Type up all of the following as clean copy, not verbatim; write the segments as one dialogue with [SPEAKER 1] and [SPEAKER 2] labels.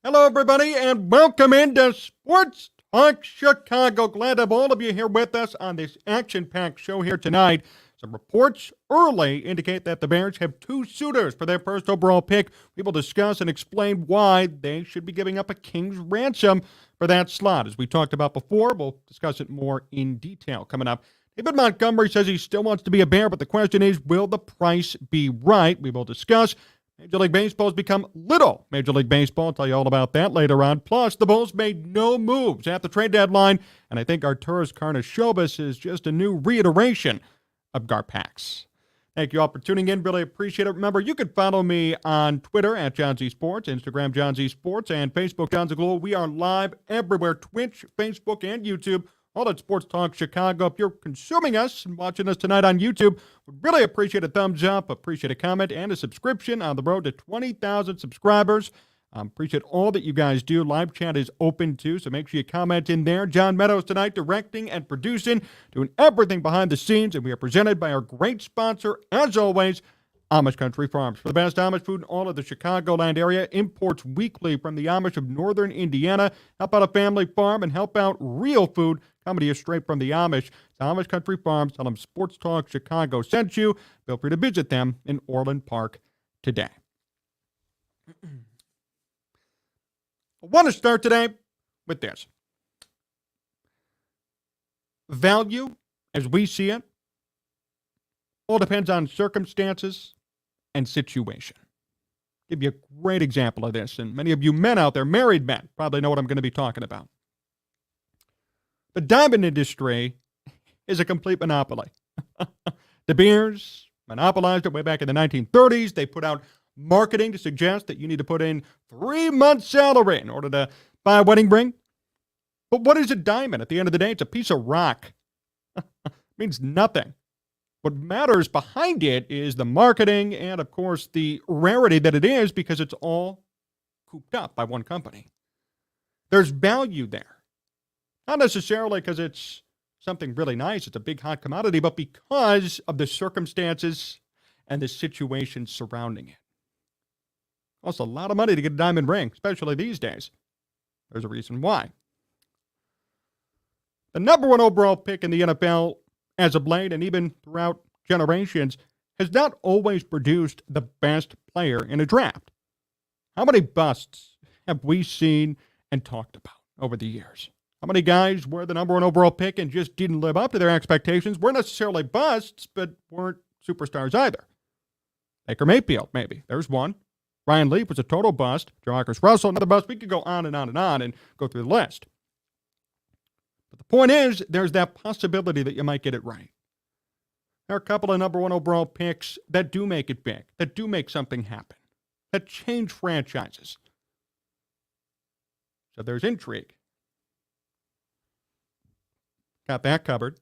[SPEAKER 1] Hello, everybody, and welcome into Sports Talk Chicago. Glad to have all of you here with us on this action-packed show here tonight. Some reports early indicate that the Bears have two suitors for their first overall pick. We will discuss and explain why they should be giving up a king's ransom for that slot. As we talked about before, we'll discuss it more in detail coming up. David Montgomery says he still wants to be a Bear, but the question is, will the price be right? We will discuss. Major League Baseball has become little Major League Baseball. I'll tell you all about that later on. Plus, the Bulls made no moves at the trade deadline, and I think Arturas Karnisovas is just a new reiteration of Garpax. Thank you all for tuning in. Really appreciate it. Remember, you can follow me on Twitter at Jon Z Sports, Instagram Jon Z Sports, and Facebook Jon Zaghloul. We are live everywhere, Twitch, Facebook, and YouTube. All at Sports Talk Chicago. If you're consuming us and watching us tonight on YouTube, we'd really appreciate a thumbs up, appreciate a comment, and a subscription on the road to 20,000 subscribers. Appreciate all that you guys do. Live chat is open too, so make sure you comment in there. John Meadows tonight directing and producing, doing everything behind the scenes, and we are presented by our great sponsor, as always, Amish Country Farms. For the best Amish food in all of the Chicagoland area, imports weekly from the Amish of northern Indiana. Help out a family farm and help out real food coming to you straight from the Amish. It's Amish Country Farms. Tell them Sports Talk Chicago sent you. Feel free to visit them in Orland Park today. I want to start today with this. Value, as we see it, all depends on circumstances and situation. I'll give you a great example of this, and many of you men out there, married men, probably know what I'm going to be talking about. The diamond industry is a complete monopoly. De Beers monopolized it way back in the 1930s. They put out marketing to suggest that you need to put in 3 months' salary in order to buy a wedding ring. But what is a diamond? At the end of the day, it's a piece of rock. It means nothing. What matters behind it is the marketing and, of course, the rarity that it is because it's all cooped up by one company. There's value there. Not necessarily because it's something really nice, it's a big hot commodity, but because of the circumstances and the situation surrounding it. Costs a lot of money to get a diamond ring, especially these days. There's a reason why. The number one overall pick in the NFL as of late, and even throughout generations, has not always produced the best player in a draft. How many busts have we seen and talked about over the years? How many guys were the number one overall pick and just didn't live up to their expectations? Weren't necessarily busts, but weren't superstars either. Baker Mayfield, maybe. There's one. Ryan Leaf was a total bust. Jamarcus Russell, another bust. We could go on and on and on and go through the list. But the point is, there's that possibility that you might get it right. There are a couple of number one overall picks that do make it big, that do make something happen, that change franchises. So there's intrigue. Got that covered.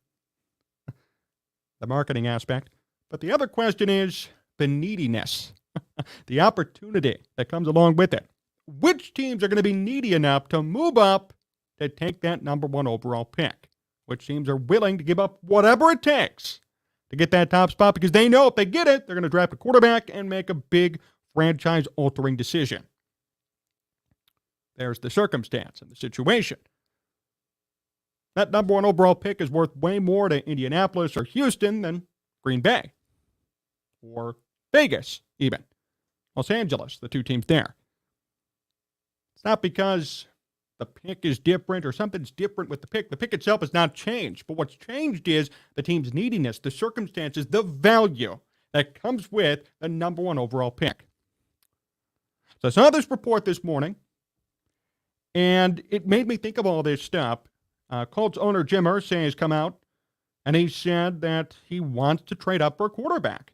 [SPEAKER 1] The marketing aspect. But the other question is the neediness, the opportunity that comes along with it. Which teams are going to be needy enough to move up to take that number one overall pick? Which teams are willing to give up whatever it takes to get that top spot because they know if they get it, they're going to draft a quarterback and make a big franchise-altering decision. There's the circumstance and the situation. That number one overall pick is worth way more to Indianapolis or Houston than Green Bay or Vegas, even. Los Angeles, the two teams there. It's not because the pick is different or something's different with the pick. The pick itself has not changed. But what's changed is the team's neediness, the circumstances, the value that comes with the number one overall pick. So I saw this report this morning, and it made me think of all this stuff. Colts owner Jim Irsay has come out, and he said that he wants to trade up for a quarterback.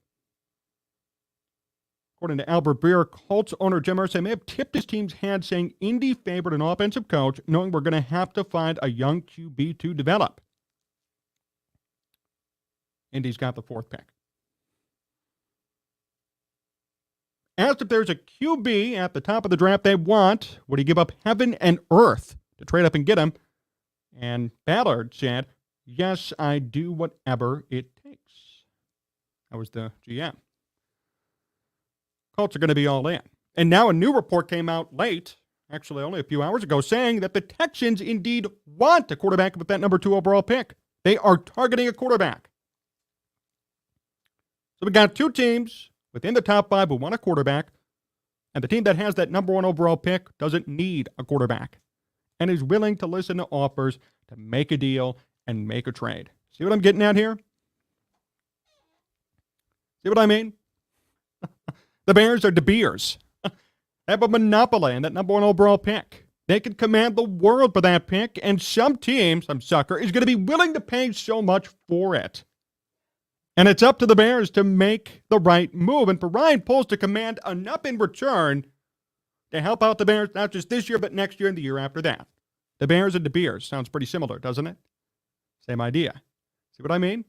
[SPEAKER 1] According to Albert Breer, Colts owner Jim Irsay may have tipped his team's hand saying Indy favored an offensive coach, knowing we're going to have to find a young QB to develop. Indy's got the 4th pick. Asked if there's a QB at the top of the draft they want, would he give up heaven and earth to trade up and get him? And Ballard said, yes, I do whatever it takes. That was the GM. Colts are going to be all in. And now a new report came out late actually only a few hours ago, saying that the Texans indeed want a quarterback with that number 2 overall pick. They are targeting a quarterback. So we got 2 teams within the top 5 who want a quarterback, and the team that has that number 1 overall pick doesn't need a quarterback and is willing to listen to offers to make a deal and make a trade. See what I'm getting at here? See what I mean? The Bears are De Beers. They have a monopoly on that number 1 overall pick. They can command the world for that pick, and some team, some sucker, is going to be willing to pay so much for it. And it's up to the Bears to make the right move, and for Ryan Poles to command enough in return to help out the Bears, not just this year, but next year and the year after that. The Bears and De Beers sounds pretty similar, doesn't it? Same idea. See what I mean?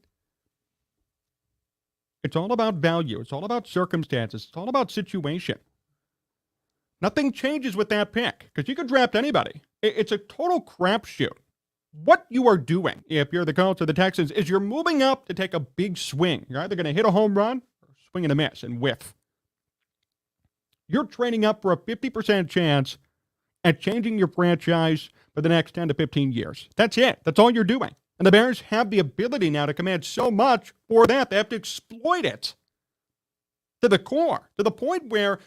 [SPEAKER 1] It's all about value. It's all about circumstances. It's all about situation. Nothing changes with that pick because you could draft anybody. It's a total crapshoot. What you are doing, if you're the Colts or the Texans, is you're moving up to take a big swing. You're either going to hit a home run or swing and a miss and whiff. You're trading up for a 50% chance at changing your franchise for the next 10 to 15 years. That's it. That's all you're doing. And the Bears have the ability now to command so much for that. They have to exploit it to the core, to the point where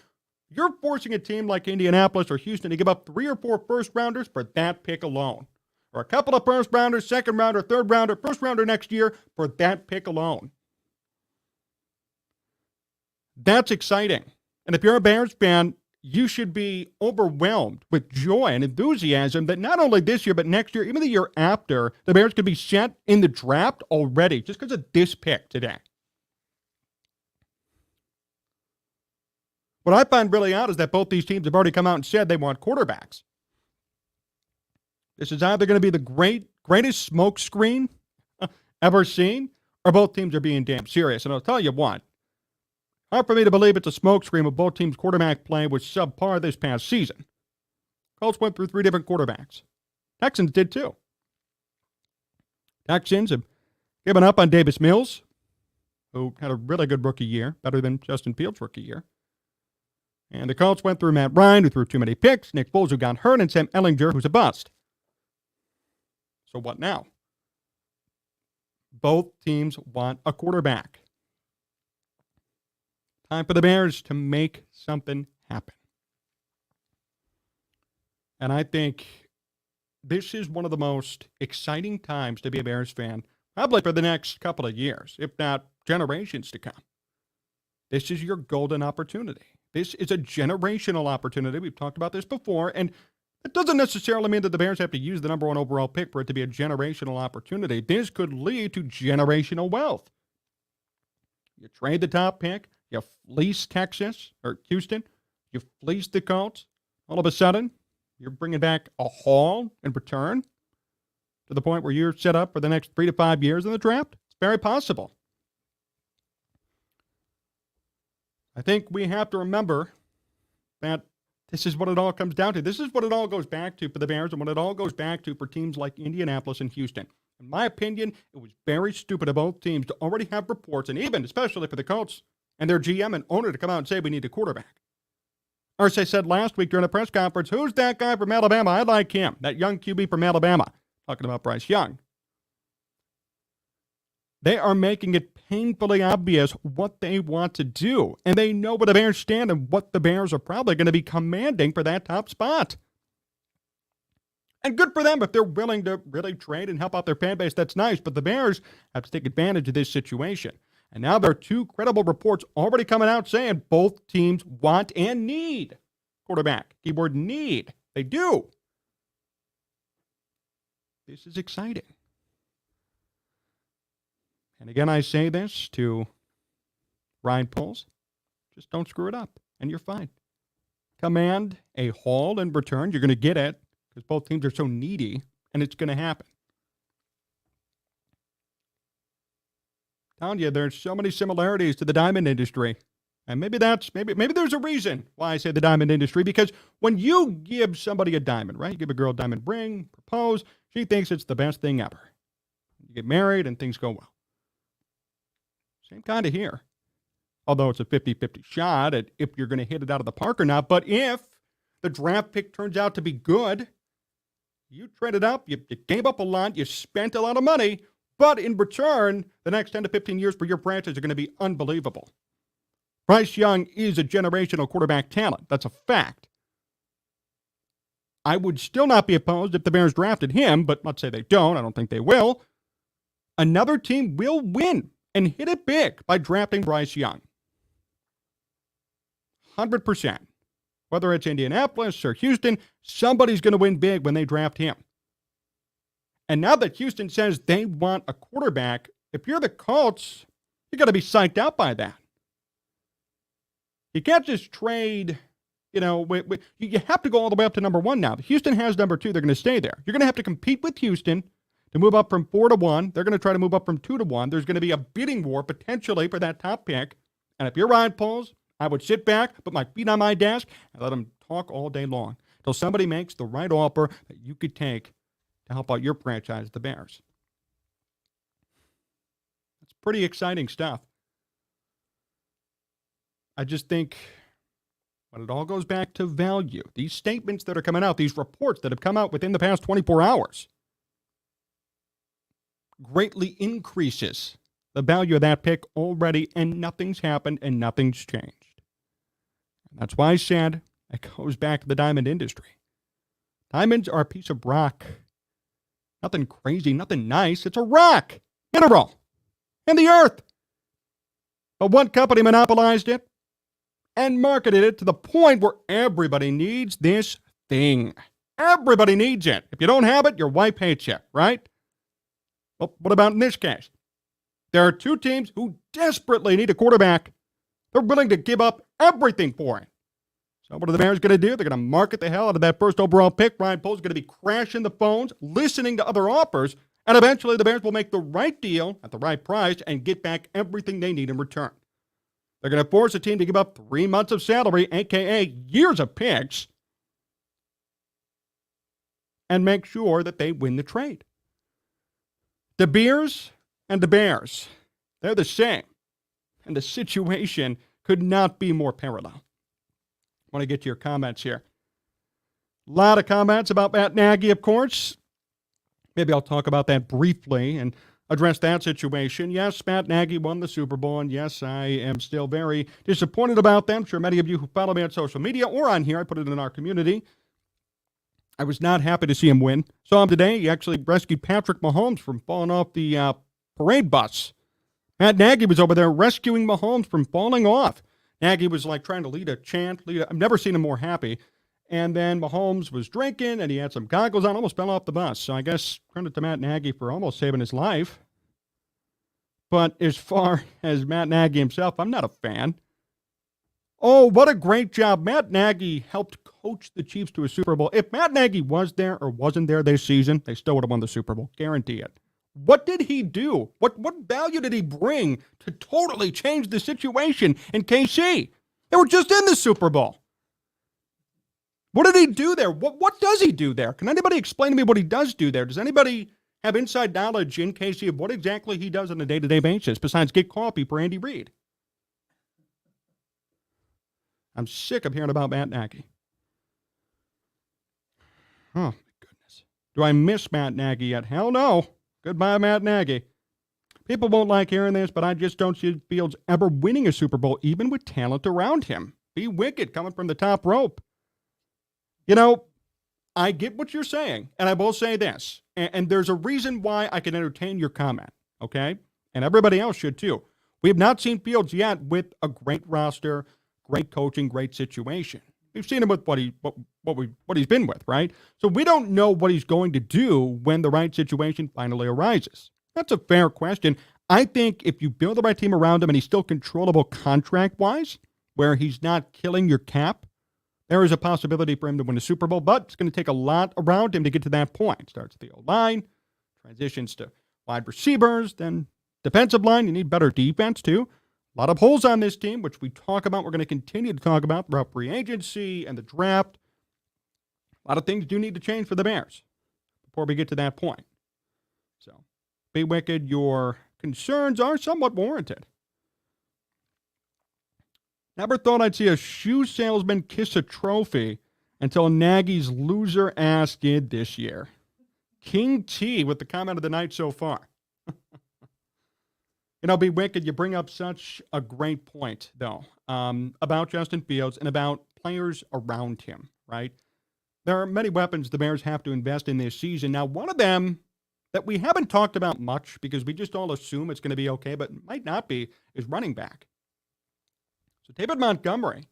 [SPEAKER 1] you're forcing a team like Indianapolis or Houston to give up 3 or 4 first-rounders for that pick alone. Or a couple of first-rounders, second-rounder, third-rounder, first-rounder next year for that pick alone. That's exciting. And if you're a Bears fan, you should be overwhelmed with joy and enthusiasm that not only this year, but next year, even the year after, the Bears could be set in the draft already just because of this pick today. What I find really odd is that both these teams have already come out and said they want quarterbacks. This is either going to be the greatest smokescreen ever seen, or both teams are being damn serious. And I'll tell you what, hard for me to believe it's a smokescreen when both teams' quarterback play was subpar this past season. Colts went through 3 different quarterbacks. Texans did too. Texans have given up on Davis Mills, who had a really good rookie year, better than Justin Fields' rookie year. And the Colts went through Matt Ryan, who threw too many picks, Nick Foles, who got hurt, and Sam Ehlinger, who's a bust. So what now? Both teams want a quarterback. Time for the Bears to make something happen. And I think this is one of the most exciting times to be a Bears fan, probably for the next couple of years, if not generations to come. This is your golden opportunity. This is a generational opportunity. We've talked about this before, and it doesn't necessarily mean that the Bears have to use the number 1 overall pick for it to be a generational opportunity. This could lead to generational wealth. You trade the top pick, you fleece Texas or Houston, you fleece the Colts. All of a sudden, you're bringing back a haul in return to the point where you're set up for the next 3 to 5 years in the draft. It's very possible. I think we have to remember that this is what it all comes down to. This is what it all goes back to for the Bears and what it all goes back to for teams like Indianapolis and Houston. In my opinion, it was very stupid of both teams to already have reports, and even especially for the Colts and their GM and owner to come out and say we need a quarterback. Or as I said last week during a press conference, who's that guy from Alabama? I like him, that young QB from Alabama. Talking about Bryce Young. They are making it painfully obvious what they want to do. And they know where the Bears stand and what the Bears are probably going to be commanding for that top spot. And good for them if they're willing to really trade and help out their fan base. That's nice. But the Bears have to take advantage of this situation. And now there are 2 credible reports already coming out saying both teams want and need quarterback. Keyword need. They do. This is exciting. And again, I say this to Ryan Poles. Just don't screw it up, and you're fine. Command a haul in return. You're going to get it because both teams are so needy, and it's going to happen. Telling you, there's so many similarities to the diamond industry. And maybe there's a reason why I say the diamond industry, because when you give somebody a diamond, right? You give a girl a diamond ring, propose, she thinks it's the best thing ever. You get married and things go well. Same kind of here. Although it's a 50-50 shot at if you're going to hit it out of the park or not. But if the draft pick turns out to be good. You traded up, you gave up a lot, you spent a lot of money, but in return, the next 10 to 15 years for your franchise are going to be unbelievable. Bryce Young is a generational quarterback talent. That's a fact. I would still not be opposed if the Bears drafted him, but let's say they don't. I don't think they will. Another team will win and hit it big by drafting Bryce Young. 100%. Whether it's Indianapolis or Houston, somebody's going to win big when they draft him. And now that Houston says they want a quarterback, if you're the Colts, you got to be psyched out by that. You can't just trade, you have to go all the way up to number 1 now. Houston has number 2. They're going to stay there. You're going to have to compete with Houston to move up from 4 to 1. They're going to try to move up from 2 to 1. There's going to be a bidding war potentially for that top pick. And if you're Ryan Poles, I would sit back, put my feet on my desk, and let them talk all day long until somebody makes the right offer that you could take to help out your franchise, the Bears. It's pretty exciting stuff. I just think when it all goes back to value, these statements that are coming out, these reports that have come out within the past 24 hours, greatly increases the value of that pick already, and nothing's happened and nothing's changed. And that's why I said it goes back to the diamond industry. Diamonds are a piece of rock. Nothing crazy, nothing nice. It's a rock, mineral, in the earth. But one company monopolized it and marketed it to the point where everybody needs this thing. Everybody needs it. If you don't have it, your wife hates you, right? Well, what about in this case? There are 2 teams who desperately need a quarterback. They're willing to give up everything for it. So what are the Bears going to do? They're going to market the hell out of that first overall pick. Ryan Poles is going to be crashing the phones, listening to other offers, and eventually the Bears will make the right deal at the right price and get back everything they need in return. They're going to force a team to give up 3 months of salary, a.k.a. years of picks, and make sure that they win the trade. De Beers and the Bears, they're the same. And the situation could not be more parallel. I want to get to your comments here. A lot of comments about Matt Nagy, of course. Maybe I'll talk about that briefly and address that situation. Yes, Matt Nagy won the Super Bowl, and yes, I am still very disappointed about that. I'm sure many of you who follow me on social media or on here, I put it in our community, I was not happy to see him win. Saw him today. He actually rescued Patrick Mahomes from falling off the parade bus. Matt Nagy was over there rescuing Mahomes from falling off. Nagy was like trying to lead a chant. I've never seen him more happy. And then Mahomes was drinking, and he had some goggles on, almost fell off the bus. So I guess credit to Matt Nagy for almost saving his life. But as far as Matt Nagy himself, I'm not a fan. Oh, what a great job. Matt Nagy helped coach the Chiefs to a Super Bowl. If Matt Nagy was there or wasn't there this season, they still would have won the Super Bowl. Guarantee it. What did he do? What value did he bring to totally change the situation in KC? They were just in the Super Bowl. What did he do there? What does he do there? Can anybody explain to me what he does do there? Does anybody have inside knowledge in KC of what exactly he does on a day-to-day basis besides get coffee for Andy Reid? I'm sick of hearing about Matt Nagy. Oh, my goodness. Do I miss Matt Nagy yet? Hell no. Goodbye, Matt Nagy. People won't like hearing this, but I just don't see Fields ever winning a Super Bowl, even with talent around him. Be wicked coming from the top rope. You know, I get what you're saying, and I will say this, and there's a reason why I can entertain your comment, okay? And everybody else should too. We have not seen Fields yet with a great roster, great coaching, great situation. We've seen him with what he's been with, right? So we don't know what he's going to do when the right situation finally arises. That's a fair question. I think if you build the right team around him and he's still controllable contract-wise, where he's not killing your cap, there is a possibility for him to win a Super Bowl, but it's going to take a lot around him to get to that point. Starts at the O-line, transitions to wide receivers, then defensive line. You need better defense, too. A lot of holes on this team, which we talk about. We're going to continue to talk about throughout free agency and the draft. A lot of things do need to change for the Bears before we get to that point. So, be wicked. Your concerns are somewhat warranted. Never thought I'd see a shoe salesman kiss a trophy until Nagy's loser ass did this year. King T with the comment of the night so far. Be wicked. You bring up such a great point, though, about Justin Fields and about players around him, right? There are many weapons the Bears have to invest in this season. Now, one of them that we haven't talked about much because we just all assume it's going to be okay, but might not be, is running back. So David Montgomery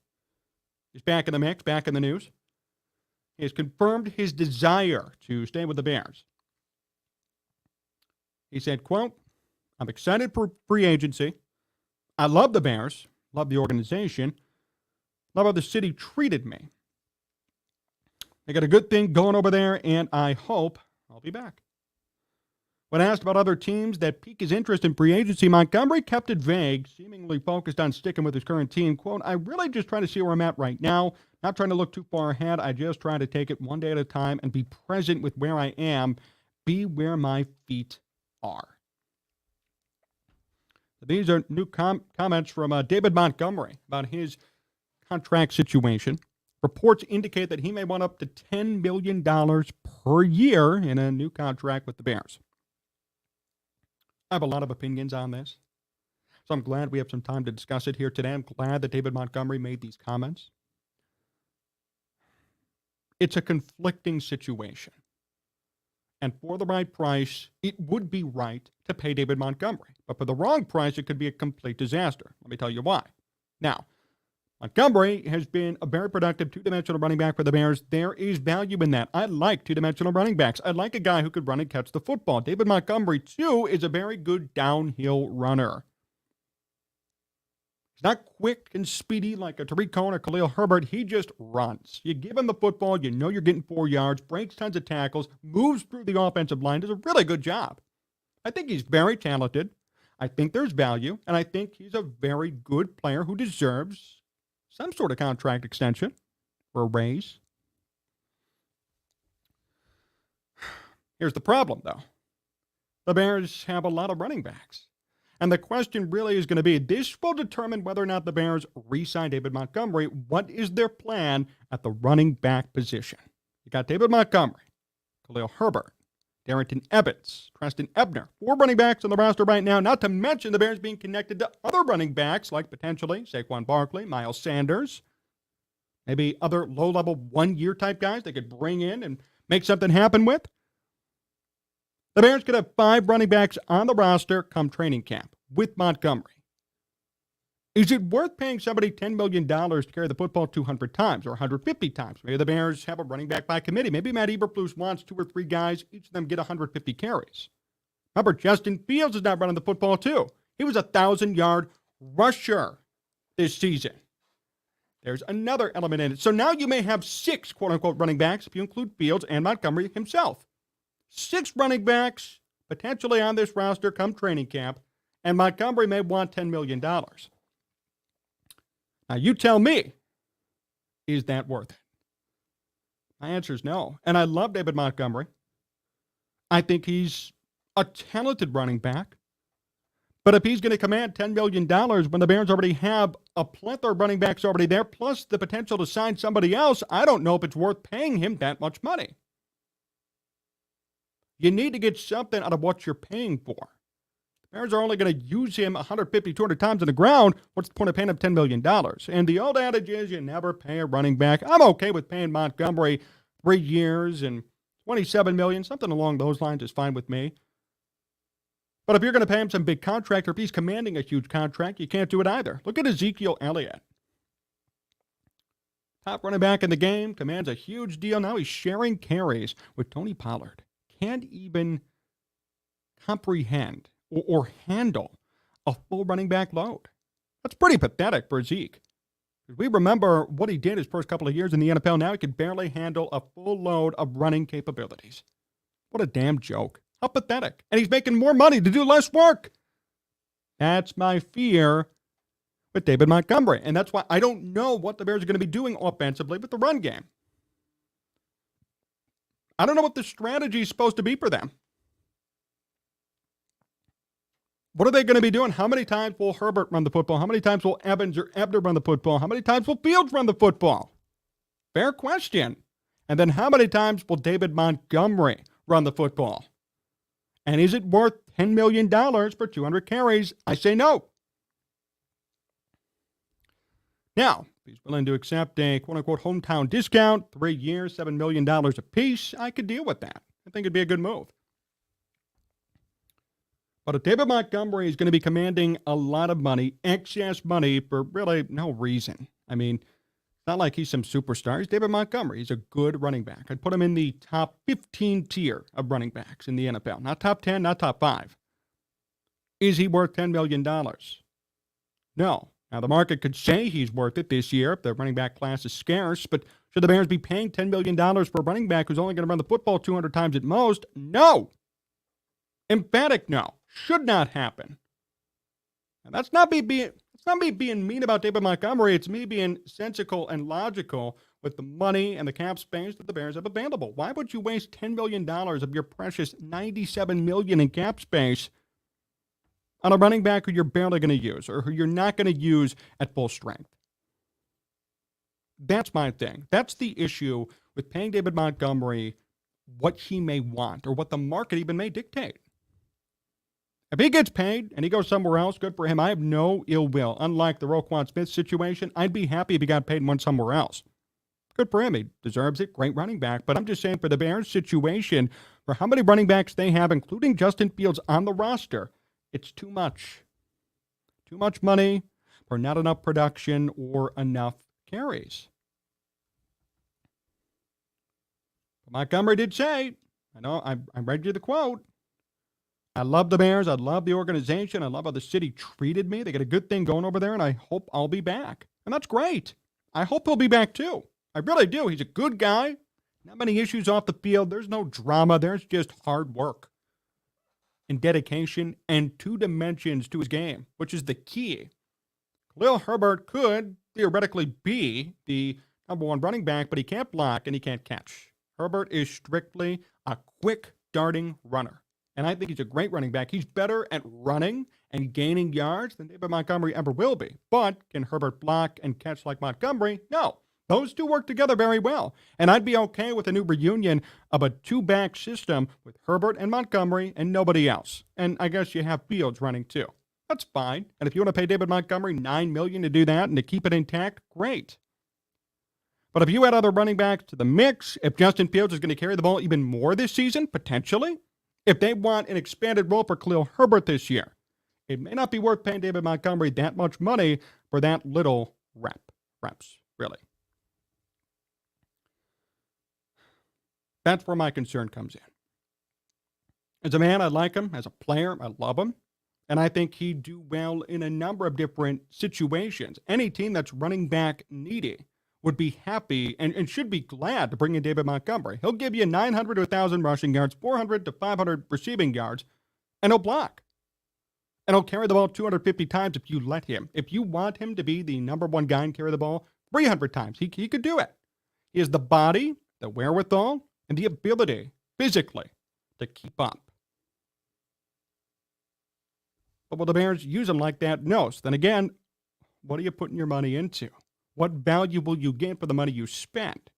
[SPEAKER 1] is back in the mix, back in the news. He has confirmed his desire to stay with the Bears. He said, quote, "I'm excited for free agency. I love the Bears, love the organization, love how the city treated me. They got a good thing going over there, and I hope I'll be back." When asked about other teams that pique his interest in free agency, Montgomery kept it vague, seemingly focused on sticking with his current team. Quote, "I really just try to see where I'm at right now, not trying to look too far ahead. I just try to take it one day at a time and be present with where I am, be where my feet are." These are new comments from David Montgomery about his contract situation. Reports indicate that he may want up to $10 million per year in a new contract with the Bears. I have a lot of opinions on this, so I'm glad we have some time to discuss it here today. I'm glad that David Montgomery made these comments. It's a conflicting situation. And for the right price, it would be right to pay David Montgomery. But for the wrong price, it could be a complete disaster. Let me tell you why. Now, Montgomery has been a very productive two-dimensional running back for the Bears. There is value in that. I like two-dimensional running backs. I like a guy who could run and catch the football. David Montgomery, too, is a very good downhill runner. He's not quick and speedy like a Tariq Cohen or Khalil Herbert. He just runs. You give him the football, you know you're getting 4 yards, breaks tons of tackles, moves through the offensive line, does a really good job. I think he's very talented. I think there's value, and I think he's a very good player who deserves some sort of contract extension or a raise. Here's the problem, though. The Bears have a lot of running backs. And the question really is going to be, this will determine whether or not the Bears re-sign David Montgomery. What is their plan at the running back position? You got David Montgomery, Khalil Herbert, Darrington Evans, Treston Ebner. 4 running backs on the roster right now, not to mention the Bears being connected to other running backs like potentially Saquon Barkley, Miles Sanders, maybe other low-level one-year type guys they could bring in and make something happen with. The Bears could have 5 running backs on the roster come training camp with Montgomery. Is it worth paying somebody $10 million to carry the football 200 times or 150 times? Maybe the Bears have a running back by committee. Maybe Matt Eberflus wants 2 or 3 guys, each of them get 150 carries. Remember, Justin Fields is not running the football too. He was a 1,000-yard rusher this season. There's another element in it. So now you may have 6 quote-unquote running backs if you include Fields and Montgomery himself. 6 running backs potentially on this roster come training camp, and Montgomery may want $10 million. Now, you tell me, is that worth it? My answer is no. And I love David Montgomery. I think he's a talented running back. But if he's going to command $10 million when the Bears already have a plethora of running backs already there, plus the potential to sign somebody else, I don't know if it's worth paying him that much money. You need to get something out of what you're paying for. Bears are only going to use him 150, 200 times on the ground. What's the point of paying him $10 million? And the old adage is you never pay a running back. I'm okay with paying Montgomery 3 years and $27 million. Something along those lines is fine with me. But if you're going to pay him some big contract, or if he's commanding a huge contract, you can't do it either. Look at Ezekiel Elliott. Top running back in the game, commands a huge deal. Now he's sharing carries with Tony Pollard. Can't even comprehend or handle a full running back load. That's pretty pathetic for Zeke. We remember what he did his first couple of years in the NFL. Now he can barely handle a full load of running capabilities. What a damn joke. How pathetic. And he's making more money to do less work. That's my fear with David Montgomery. And that's why I don't know what the Bears are going to be doing offensively with the run game. I don't know what the strategy is supposed to be for them. What are they going to be doing? How many times will Herbert run the football? How many times will Evans or Ebner run the football? How many times will Fields run the football? Fair question. And then how many times will David Montgomery run the football? And is it worth $10 million for 200 carries? I say no. Now, if he's willing to accept a quote-unquote hometown discount, 3 years, $7 million apiece, I could deal with that. I think it'd be a good move. But if David Montgomery is going to be commanding a lot of money, excess money, for really no reason. I mean, it's not like he's some superstar. He's David Montgomery. He's a good running back. I'd put him in the top 15 tier of running backs in the NFL. Not top 10, not top 5. Is he worth $10 million? No. Now, the market could say he's worth it this year if the running back class is scarce, but should the Bears be paying $10 million for a running back who's only going to run the football 200 times at most? No. Emphatic no. Should not happen. And that's not me being mean about David Montgomery. It's me being sensical and logical with the money and the cap space that the Bears have available. Why would you waste $10 million of your precious $97 million in cap space on a running back who you're barely going to use or who you're not going to use at full strength? That's my thing. That's the issue with paying David Montgomery what he may want or what the market even may dictate. If he gets paid and he goes somewhere else, good for him. I have no ill will. Unlike the Roquan Smith situation, I'd be happy if he got paid and went somewhere else. Good for him. He deserves it. Great running back. But I'm just saying for the Bears situation, for how many running backs they have, including Justin Fields on the roster, it's too much. Too much money for not enough production or enough carries. But Montgomery did say, I know, I read you the quote, I love the Bears. I love the organization. I love how the city treated me. They got a good thing going over there, and I hope I'll be back. And that's great. I hope he'll be back, too. I really do. He's a good guy. Not many issues off the field. There's no drama. There's just hard work and dedication and 2 dimensions to his game, which is the key. Khalil Herbert could theoretically be the number 1 running back, but he can't block and he can't catch. Herbert is strictly a quick darting runner. And I think he's a great running back. He's better at running and gaining yards than David Montgomery ever will be. But can Herbert block and catch like Montgomery? No. Those 2 work together very well. And I'd be okay with a new reunion of a 2-back system with Herbert and Montgomery and nobody else. And I guess you have Fields running too. That's fine. And if you want to pay David Montgomery $9 million to do that and to keep it intact, great. But if you add other running backs to the mix, if Justin Fields is going to carry the ball even more this season, potentially, if they want an expanded role for Khalil Herbert this year, it may not be worth paying David Montgomery that much money for that little reps, really. That's where my concern comes in. As a man, I like him. As a player, I love him. And I think he'd do well in a number of different situations. Any team that's running back needy would be happy and should be glad to bring in David Montgomery. He'll give you 900 to 1,000 rushing yards, 400 to 500 receiving yards, and he'll block. And he'll carry the ball 250 times if you let him. If you want him to be the number 1 guy and carry the ball 300 times, he could do it. He has the body, the wherewithal, and the ability physically to keep up. But will the Bears use him like that? No. So then again, what are you putting your money into? What value will you get for the money you spend?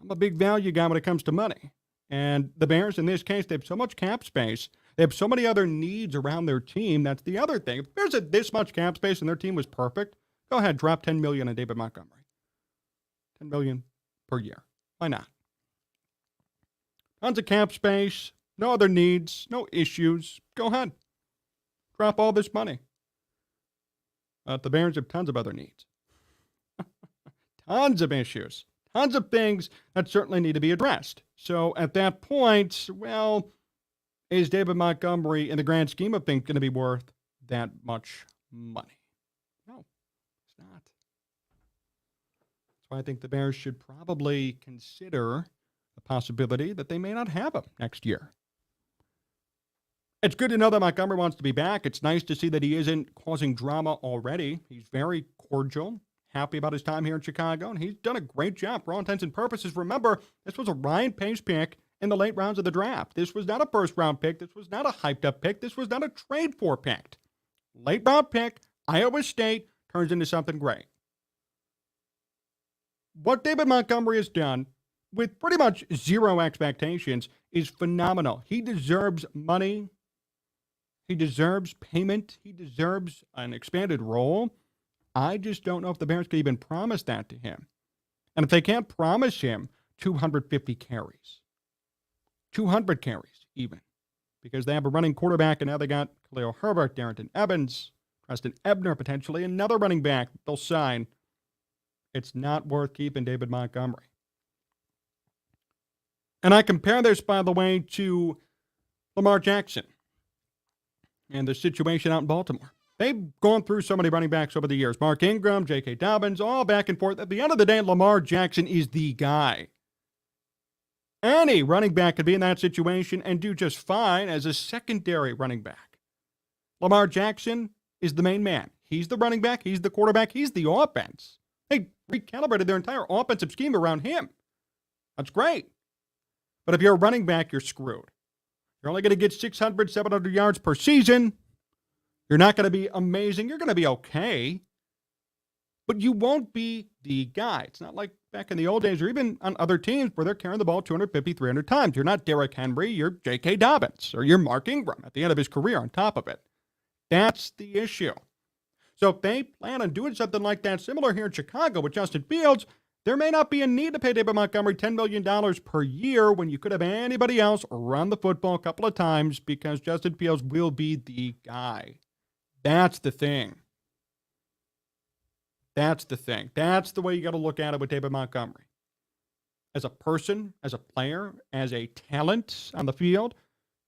[SPEAKER 1] I'm a big value guy when it comes to money. And the Bears, in this case, they have so much cap space. They have so many other needs around their team. That's the other thing. If the Bears had this much cap space and their team was perfect, go ahead, drop $10 million on David Montgomery. $10 million per year. Why not? Tons of cap space, no other needs, no issues. Go ahead. Drop all this money. The Bears have tons of other needs. Tons of issues. Tons of things that certainly need to be addressed. So at that point, well, is David Montgomery, in the grand scheme of things, going to be worth that much money? No, it's not. That's why I think the Bears should probably consider the possibility that they may not have him next year. It's good to know that Montgomery wants to be back. It's nice to see that he isn't causing drama already. He's very cordial, happy about his time here in Chicago, and he's done a great job for all intents and purposes. Remember, this was a Ryan Pace pick in the late rounds of the draft. This was not a first-round pick. This was not a hyped-up pick. This was not a trade-for pick. Late-round pick, Iowa State, turns into something great. what David Montgomery has done with pretty much zero expectations is phenomenal. He deserves money. He deserves payment. He deserves an expanded role. I just don't know if the Bears could even promise that to him. And if they can't promise him 250 carries, 200 carries even, because they have a running quarterback and now they got Khalil Herbert, Darrington Evans, Preston Ebner, potentially another running back they'll sign. It's not worth keeping David Montgomery. And I compare this, by the way, to Lamar Jackson and the situation out in Baltimore. They've gone through so many running backs over the years. Mark Ingram, J.K. Dobbins, all back and forth. At the end of the day, Lamar Jackson is the guy. Any running back could be in that situation and do just fine as a secondary running back. Lamar Jackson is the main man. He's the running back. He's the quarterback. He's the offense. They recalibrated their entire offensive scheme around him. That's great. But if you're a running back, you're screwed. You're only going to get 600, 700 yards per season. You're not going to be amazing. You're going to be okay. But you won't be the guy. It's not like back in the old days or even on other teams where they're carrying the ball 250, 300 times. You're not Derrick Henry. You're J.K. Dobbins or you're Mark Ingram at the end of his career on top of it. That's the issue. So if they plan on doing something like that similar here in Chicago with Justin Fields, there may not be a need to pay David Montgomery $10 million per year when you could have anybody else run the football a couple of times because Justin Fields will be the guy. That's the thing. That's the thing. That's the way you got to look at it with David Montgomery. As a person, as a player, as a talent on the field,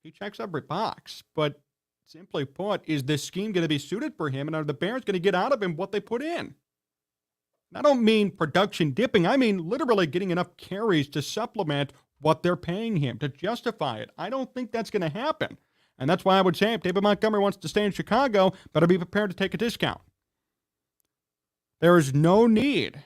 [SPEAKER 1] he checks every box. But simply put, is this scheme going to be suited for him? And are the Bears going to get out of him what they put in? I don't mean production dipping. I mean literally getting enough carries to supplement what they're paying him, to justify it. I don't think that's going to happen. And that's why I would say if David Montgomery wants to stay in Chicago, better be prepared to take a discount. There is no need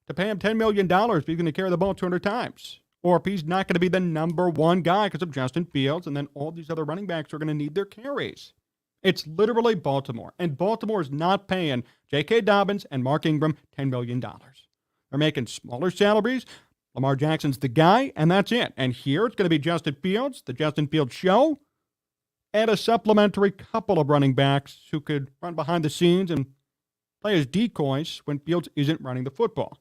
[SPEAKER 1] to pay him $10 million if he's going to carry the ball 200 times. Or if he's not going to be the number one guy because of Justin Fields, and then all these other running backs are going to need their carries. It's literally Baltimore. And Baltimore is not paying J.K. Dobbins and Mark Ingram $10 million. They're making smaller salaries. Lamar Jackson's the guy, and that's it. And here it's going to be Justin Fields, the Justin Fields show, and a supplementary couple of running backs who could run behind the scenes and play as decoys when Fields isn't running the football.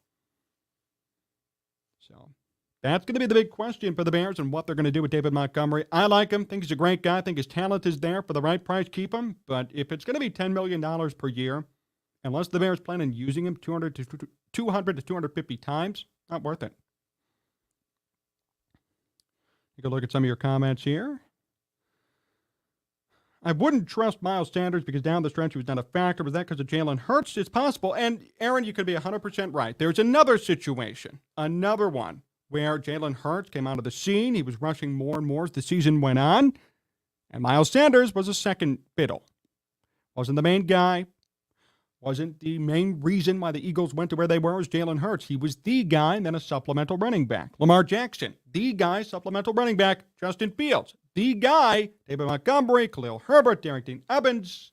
[SPEAKER 1] So that's going to be the big question for the Bears and what they're going to do with David Montgomery. I like him. Think he's a great guy. Think his talent is there. For the right price, keep him. But if it's going to be $10 million per year, unless the Bears plan on using him 200 to 250 times, not worth it. Take a look at some of your comments here. I wouldn't trust Miles Sanders because down the stretch he was not a factor. Was that because of Jalen Hurts? It's possible. And, Aaron, you could be 100% right. There's another situation, another one, where Jalen Hurts came out of the scene. He was rushing more and more as the season went on. And Miles Sanders was a second fiddle. Wasn't the main guy. Wasn't the main reason why the Eagles went to where they were was Jalen Hurts. He was the guy and then a supplemental running back. Lamar Jackson, the guy, supplemental running back. Justin Fields, the guy. David Montgomery, Khalil Herbert, Darrington Evans,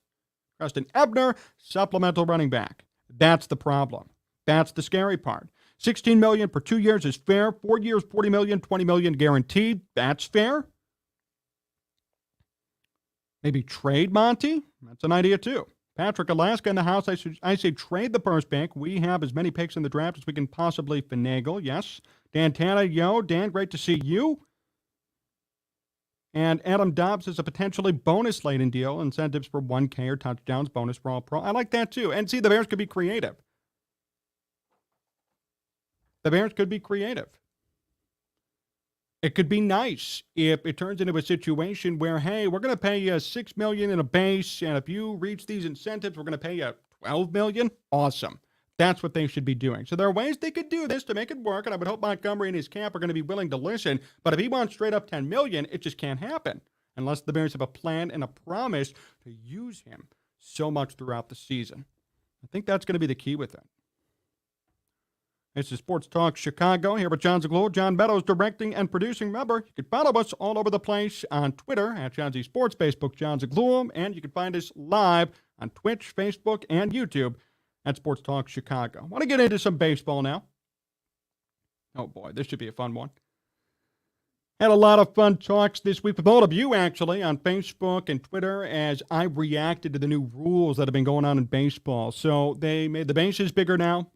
[SPEAKER 1] Preston Ebner, supplemental running back. That's the problem. That's the scary part. $16 million for 2 years is fair. 4 years, $40 million, $20 million guaranteed. That's fair. Maybe trade Monty. That's an idea too. Patrick, Alaska in the house. I say trade the first pick. We have as many picks in the draft as we can possibly finagle. Yes. Dan Tana, yo. Dan, great to see you. And Adam Dobbs is a potentially bonus laden deal. Incentives for 1K or touchdowns, bonus for all pro. I like that too. And see, the Bears could be creative. The Bears could be creative. It could be nice if it turns into a situation where, hey, we're going to pay you $6 million in a base, and if you reach these incentives, we're going to pay you $12 million. Awesome. That's what they should be doing. So there are ways they could do this to make it work, and I would hope Montgomery and his camp are going to be willing to listen. But if he wants straight up $10 million, it just can't happen unless the Bears have a plan and a promise to use him so much throughout the season. I think that's going to be the key with it. This is Sports Talk Chicago, here with Jon Zaghloul. John Meadows directing and producing. Remember, you can follow us all over the place on Twitter at Jon Z Sports, Facebook, Jon Zaghloul, and you can find us live on Twitch, Facebook, and YouTube at Sports Talk Chicago. I want to get into some baseball now. Oh boy, this should be a fun one. Had a lot of fun talks this week with all of you, actually, on Facebook and Twitter as I reacted to the new rules that have been going on in baseball. So they made the bases bigger now.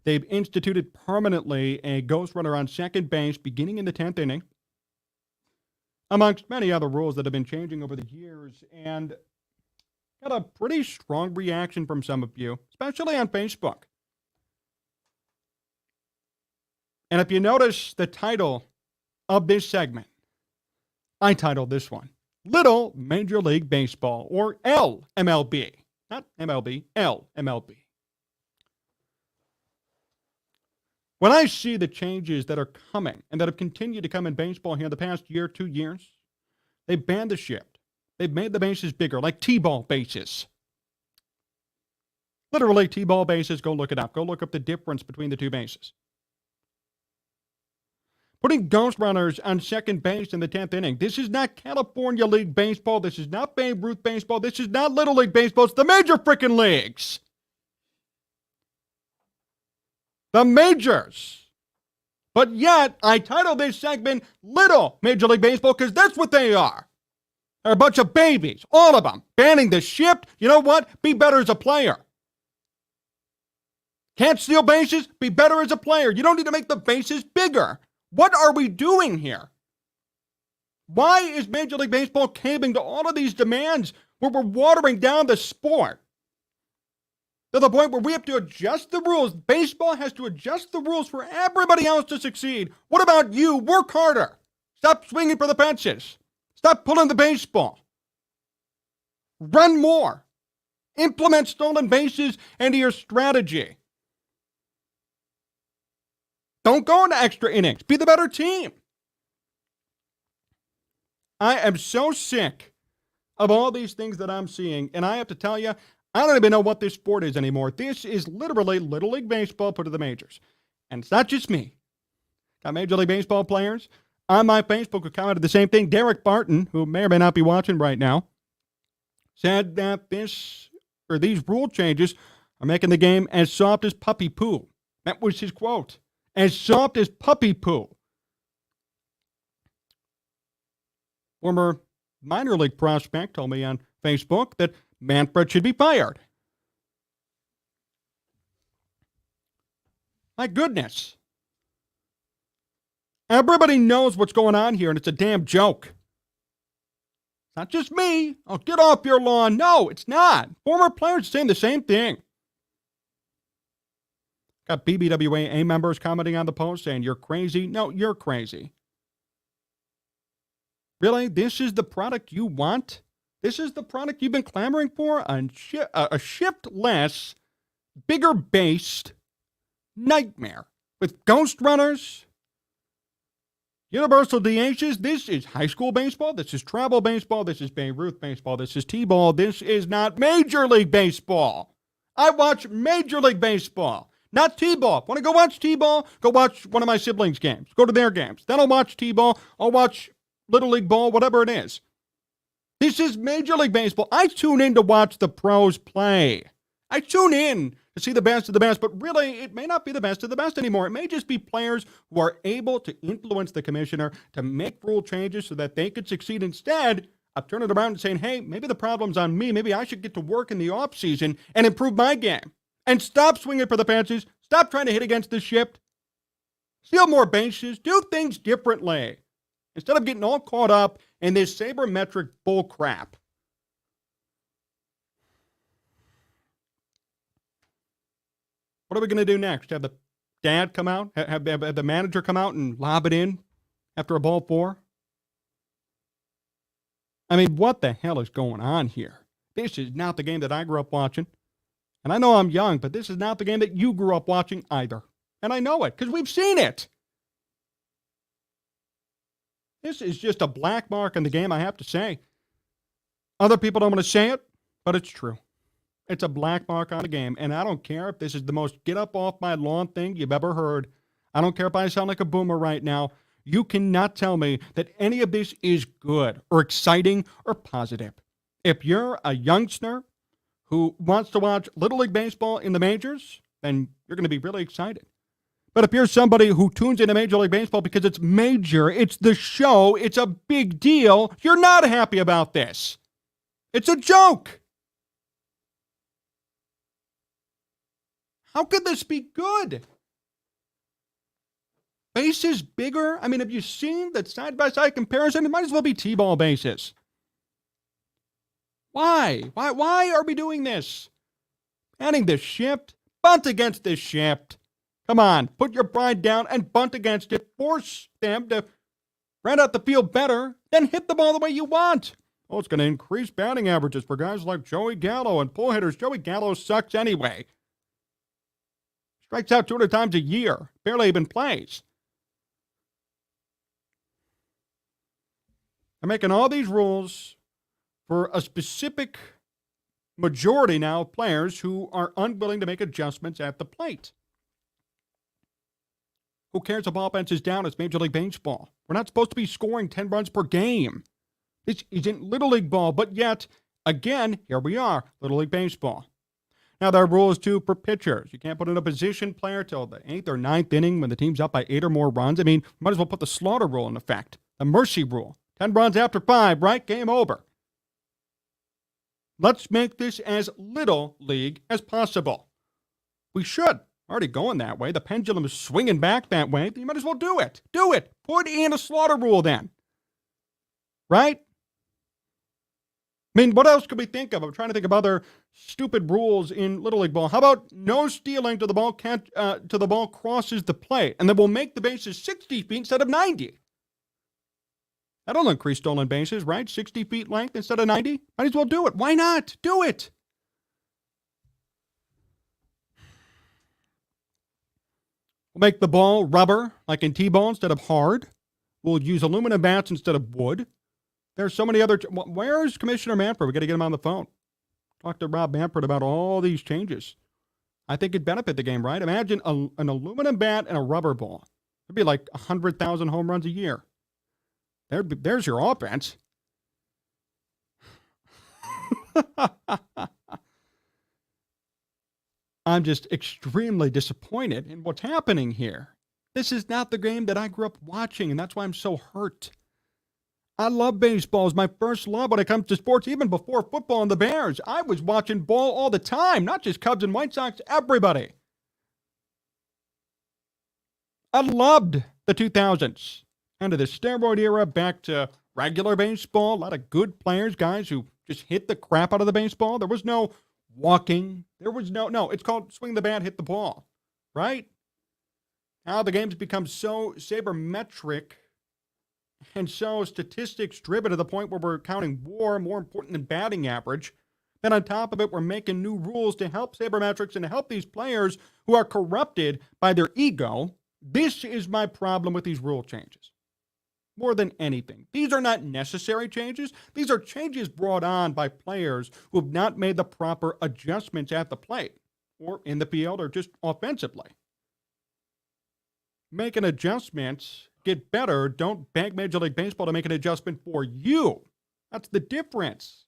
[SPEAKER 1] They've instituted permanently a ghost runner on second base beginning in the 10th inning, amongst many other rules that have been changing over the years. And got a pretty strong reaction from some of you, especially on Facebook. And if you notice the title of this segment, I titled this one, Little Major League Baseball, or LMLB. Not MLB, LMLB. When I see the changes that are coming and that have continued to come in baseball here in the past year, 2 years, they've banned the shift. They've made the bases bigger, like T-ball bases. Literally, T-ball bases, go look it up. Go look up the difference between the two bases. Putting ghost runners on second base in the 10th inning. This is not California League Baseball. This is not Babe Ruth Baseball. This is not Little League Baseball. It's the major freaking leagues. The majors. But yet, I titled this segment Little Major League Baseball because that's what they are. They're a bunch of babies, all of them, banning the shift. You know what? Be better as a player. Can't steal bases? Be better as a player. You don't need to make the bases bigger. What are we doing here? Why is Major League Baseball caving to all of these demands where we're watering down the sport? To the point where we have to adjust the rules. Baseball has to adjust the rules for everybody else to succeed. What about you? Work harder. Stop swinging for the fences. Stop pulling the baseball. Run more. Implement stolen bases into your strategy. Don't go into extra innings. Be the better team. I am so sick of all these things that I'm seeing, and I have to tell you, I don't even know what this sport is anymore. This is literally Little League Baseball put to the majors. And it's not just me. Got Major League Baseball players on my Facebook who commented the same thing. Derek Barton, who may or may not be watching right now, said that these rule changes are making the game as soft as puppy poo. That was his quote. As soft as puppy poo. Former minor league prospect told me on Facebook that Manfred should be fired. My goodness. Everybody knows what's going on here, and it's a damn joke. It's not just me. Oh, get off your lawn. No, it's not. Former players saying the same thing. Got BBWAA members commenting on the post saying, you're crazy. No, you're crazy. Really? This is the product you want? This is the product you've been clamoring for? A shift-less, bigger-based nightmare with ghost runners, universal DHs. This is high school baseball. This is travel baseball. This is Babe Ruth baseball. This is T-ball. This is not Major League Baseball. I watch Major League Baseball. Not T-ball. Want to go watch T-ball? Go watch one of my siblings' games. Go to their games. Then I'll watch T-ball. I'll watch Little League ball, whatever it is. This is Major League Baseball. I tune in to watch the pros play. I tune in to see the best of the best, but really, it may not be the best of the best anymore. It may just be players who are able to influence the commissioner to make rule changes so that they could succeed. Instead of turning it around and saying, hey, maybe the problem's on me. Maybe I should get to work in the offseason and improve my game. And stop swinging for the fences. Stop trying to hit against the shift. Steal more bases. Do things differently. Instead of getting all caught up in this sabermetric bull crap. What are we going to do next? Have the dad come out? Have the manager come out and lob it in after a ball four? I mean, what the hell is going on here? This is not the game that I grew up watching. And I know I'm young, but this is not the game that you grew up watching either. And I know it because we've seen it. This is just a black mark in the game, I have to say. Other people don't want to say it, but it's true. It's a black mark on the game, and I don't care if this is the most get up off my lawn thing you've ever heard. I don't care if I sound like a boomer right now. You cannot tell me that any of this is good or exciting or positive. If you're a youngster who wants to watch Little League Baseball in the majors, then you're going to be really excited. But if you're somebody who tunes into Major League Baseball because it's major, it's the show, it's a big deal, you're not happy about this. It's a joke. How could this be good? Bases bigger? I mean, have you seen that side-by-side comparison? It might as well be T-ball bases. Why? Why are we doing this? Banning the shift? Bunt against the shift. Come on, put your pride down and bunt against it. Force them to run out the field better, then hit the ball the way you want. Oh, it's going to increase batting averages for guys like Joey Gallo and pull hitters. Joey Gallo sucks anyway. Strikes out 200 times a year. Barely even plays. They're making all these rules for a specific majority now of players who are unwilling to make adjustments at the plate. Who cares if offense is down? It's Major League Baseball. We're not supposed to be scoring 10 runs per game. This isn't Little League ball, but yet, again, here we are, Little League Baseball. Now, there are rules, too, for pitchers. You can't put in a position player till the 8th or 9th inning when the team's up by 8 or more runs. I mean, might as well put the slaughter rule in effect, the mercy rule. 10 runs after 5, right? Game over. Let's make this as Little League as possible. We should. Already going that way. The pendulum is swinging back that way. You might as well do it. Do it. Put in a slaughter rule then. Right? I mean, what else could we think of? I'm trying to think of other stupid rules in Little League ball. How about no stealing till the ball crosses the plate, and then we'll make the bases 60 feet instead of 90. That'll increase stolen bases, right? 60 feet length instead of 90. Might as well do it. Why not? Do it. We'll make the ball rubber, like in T-ball, instead of hard. We'll use aluminum bats instead of wood. There's so many other... Where's Commissioner Manfred? We got to get him on the phone. Talk to Rob Manfred about all these changes. I think it'd benefit the game, right? Imagine an aluminum bat and a rubber ball. It'd be like 100,000 home runs a year. There's your offense. I'm just extremely disappointed in what's happening here. This is not the game that I grew up watching, and that's why I'm so hurt. I love baseball. It's my first love when it comes to sports, even before football and the Bears. I was watching ball all the time, not just Cubs and White Sox, everybody. I loved the 2000s. End of the steroid era, back to regular baseball. A lot of good players, guys who just hit the crap out of the baseball. There was no walking. There was no, it's called swing the bat, hit the ball, right? Now the game's become so sabermetric and so statistics driven to the point where we're counting WAR more important than batting average. Then on top of it, we're making new rules to help sabermetrics and to help these players who are corrupted by their ego. This is my problem with these rule changes. More than anything. These are not necessary changes. These are changes brought on by players who have not made the proper adjustments at the plate or in the field or just offensively. Make an adjustment, get better. Don't beg Major League Baseball to make an adjustment for you. That's the difference.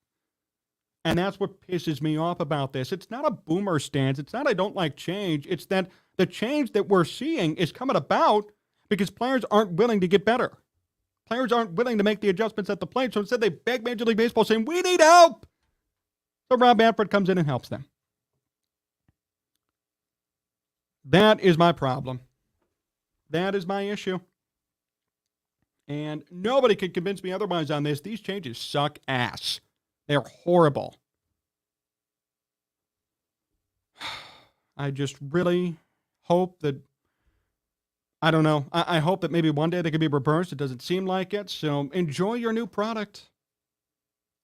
[SPEAKER 1] And that's what pisses me off about this. It's not a boomer stance. It's not I don't like change. It's that the change that we're seeing is coming about because players aren't willing to get better. Players aren't willing to make the adjustments at the plate, so instead they beg Major League Baseball saying, we need help! So Rob Manfred comes in and helps them. That is my problem. That is my issue. And nobody can convince me otherwise on this. These changes suck ass. They're horrible. I just really hope that I don't know. I hope that maybe one day they could be reversed. It doesn't seem like it. So enjoy your new product.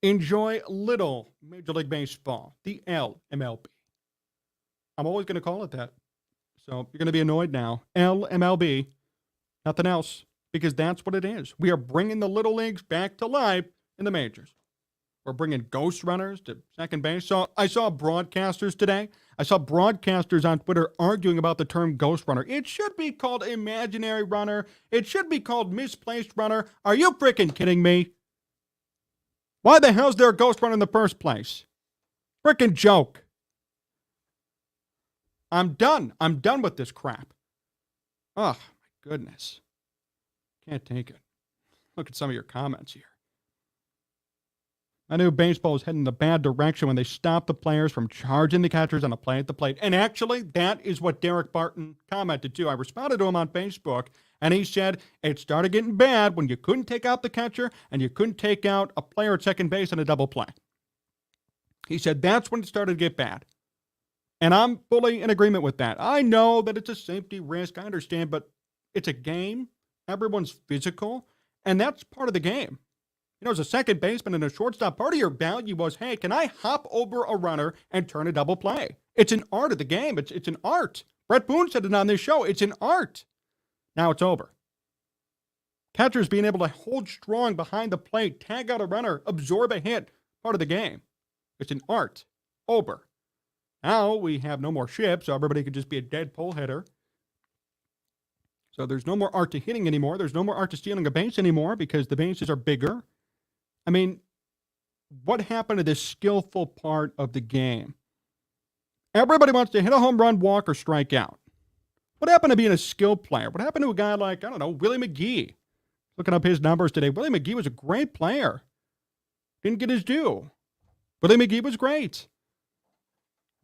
[SPEAKER 1] Enjoy Little Major League Baseball, the LMLB. I'm always going to call it that. So you're going to be annoyed now. LMLB, nothing else, because that's what it is. We are bringing the Little Leagues back to life in the majors. We're bringing ghost runners to second base. So I saw broadcasters today. I saw broadcasters on Twitter arguing about the term ghost runner. It should be called imaginary runner. It should be called misplaced runner. Are you freaking kidding me? Why the hell's there a ghost runner in the first place? Freaking joke. I'm done. I'm done with this crap. Oh, my goodness. Can't take it. Look at some of your comments here. I knew baseball was heading in a bad direction when they stopped the players from charging the catchers on a play at the plate. And actually, that is what Derek Barton commented too. I responded to him on Facebook, and he said it started getting bad when you couldn't take out the catcher and you couldn't take out a player at second base in a double play. He said that's when it started to get bad. And I'm fully in agreement with that. I know that it's a safety risk. I understand, but it's a game. Everyone's physical, and that's part of the game. You know, as a second baseman and a shortstop, part of your value was, hey, can I hop over a runner and turn a double play? It's an art of the game. It's an art. Brett Boone said it on this show. It's an art. Now it's over. Catchers being able to hold strong behind the plate, tag out a runner, absorb a hit, part of the game. It's an art. Over. Now we have no more ships, so everybody could just be a dead pull hitter. So there's no more art to hitting anymore. There's no more art to stealing a base anymore because the bases are bigger. I mean, what happened to this skillful part of the game? Everybody wants to hit a home run, walk, or strike out. What happened to being a skilled player? What happened to a guy like, I don't know, Willie McGee? Looking up his numbers today, Willie McGee was a great player. Didn't get his due. Willie McGee was great.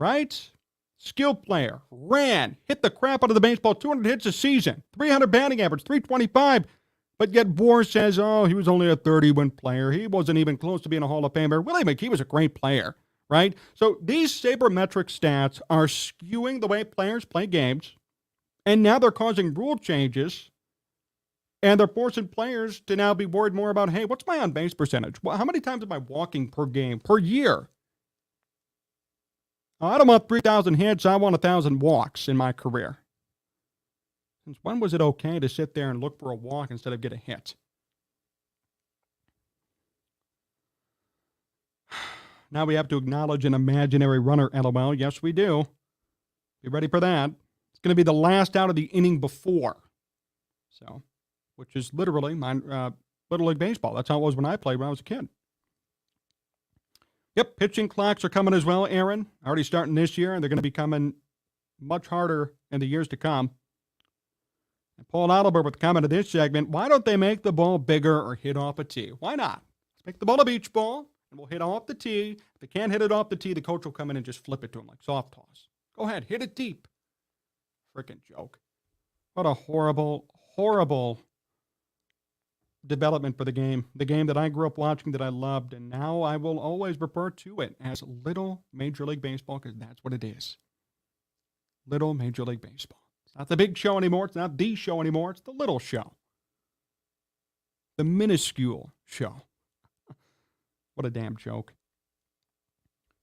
[SPEAKER 1] Right? Skilled player. Ran. Hit the crap out of the baseball. 200 hits a season. 300 batting average. 325. But yet Bohr says, oh, he was only a 30-win player. He wasn't even close to being a Hall of Famer. Willie McGee was a great player, right? So these sabermetric stats are skewing the way players play games, and now they're causing rule changes, and they're forcing players to now be worried more about, hey, what's my on-base percentage? How many times am I walking per game, per year? I don't want 3,000 hits. I want 1,000 walks in my career. Since when was it okay to sit there and look for a walk instead of get a hit? Now we have to acknowledge an imaginary runner, LOL. Yes, we do. Be ready for that. It's going to be the last out of the inning before. So, which is literally my Little League Baseball. That's how it was when I played when I was a kid. Yep, pitching clocks are coming as well, Aaron. Already starting this year, and they're going to be coming much harder in the years to come. And Paul Adelbert with the comment of this segment, why don't they make the ball bigger or hit off a tee? Why not? Let's make the ball a beach ball, and we'll hit off the tee. If they can't hit it off the tee, the coach will come in and just flip it to him like soft toss. Go ahead, hit it deep. Freaking joke. What a horrible, horrible development for the game that I grew up watching, that I loved, and now I will always refer to it as Little Major League Baseball because that's what it is. Little Major League Baseball. It's not the big show anymore. It's not the show anymore. It's the little show. The minuscule show. What a damn joke.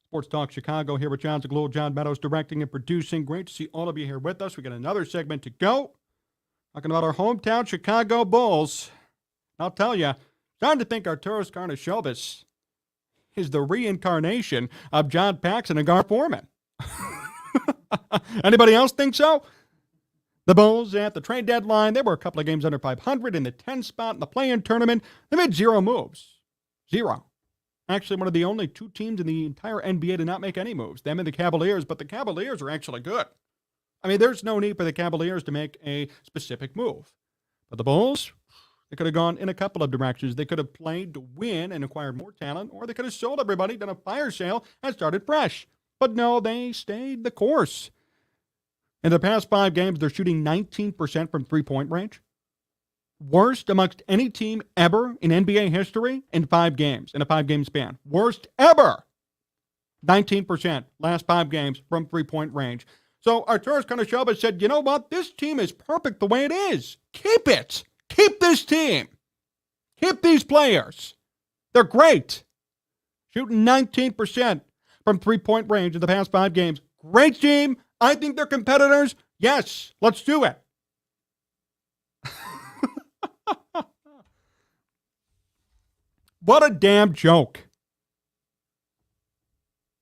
[SPEAKER 1] Sports Talk Chicago here with Jon Zaghloul, John Meadows directing and producing. Great to see all of you here with us. We got another segment to go. Talking about our hometown Chicago Bulls. I'll tell you, starting to think Arturas Karnisovas is the reincarnation of John Paxson and Gar Forman. Anybody else think so? The Bulls at the trade deadline, they were a couple of games under 500 in the 10 spot in the play-in tournament. They made 0 moves. 0. Actually, one of the only 2 teams in the entire NBA to not make any moves. Them and the Cavaliers, but the Cavaliers are actually good. I mean, there's no need for the Cavaliers to make a specific move. But the Bulls, they could have gone in a couple of directions. They could have played to win and acquired more talent, or they could have sold everybody, done a fire sale, and started fresh. But no, they stayed the course. In the past 5 games, they're shooting 19% from three-point range. Worst amongst any team ever in NBA history in 5 games, in a 5-game span. Worst ever. 19% last 5 games from three-point range. So Arturas Karnisovas said, you know what? This team is perfect the way it is. Keep it. Keep this team. Keep these players. They're great. Shooting 19% from three-point range in the past 5 games. Great team. I think they're competitors. Yes, let's do it. What a damn joke.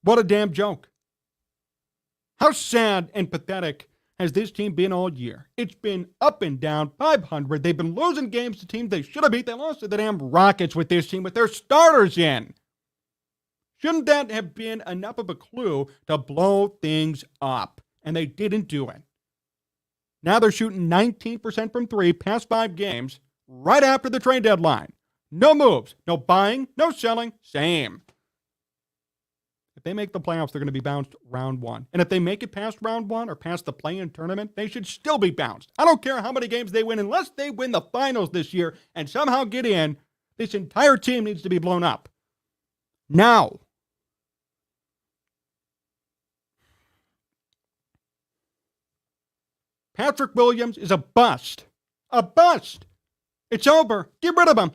[SPEAKER 1] What a damn joke. How sad and pathetic has this team been all year? It's been up and down, 500. They've been losing games to teams they should have beat. They lost to the damn Rockets with this team with their starters in. Shouldn't that have been enough of a clue to blow things up? And they didn't do it. Now they're shooting 19% from three past 5 games right after the trade deadline. No moves, no buying, no selling, same. If they make the playoffs, they're going to be bounced round 1. And if they make it past round 1 or past the play-in tournament, they should still be bounced. I don't care how many games they win. Unless they win the finals this year and somehow get in, this entire team needs to be blown up. Now. Patrick Williams is a bust. A bust. It's over. Get rid of him.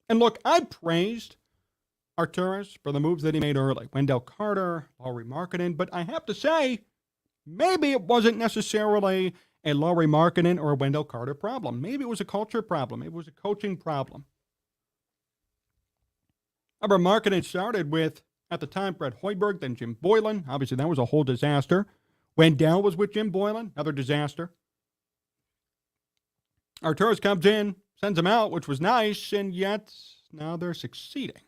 [SPEAKER 1] And look, I praised Arturas for the moves that he made early. Wendell Carter, Lauri Markkanen. But I have to say, maybe it wasn't necessarily a Lauri Markkanen or a Wendell Carter problem. Maybe it was a culture problem. It was a coaching problem. Remember, Markkanen started with, at the time, Fred Hoiberg, then Jim Boylan. Obviously, that was a whole disaster. Wendell was with Jim Boylan, another disaster. Arturas comes in, sends him out, which was nice, and yet now they're succeeding.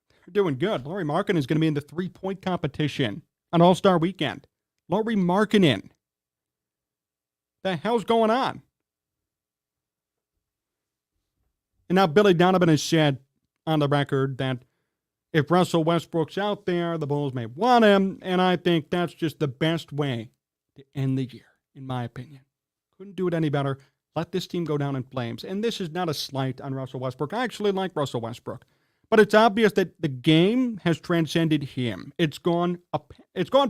[SPEAKER 1] They're doing good. Lauri Markkanen is going to be in the 3-point competition on All-Star Weekend. Lauri Markkanen. The hell's going on? And now Billy Donovan has said on the record that if Russell Westbrook's out there, the Bulls may want him, and I think that's just the best way to end the year, in my opinion. Couldn't do it any better. Let this team go down in flames. And this is not a slight on Russell Westbrook. I actually like Russell Westbrook. But it's obvious that the game has transcended him. It's gone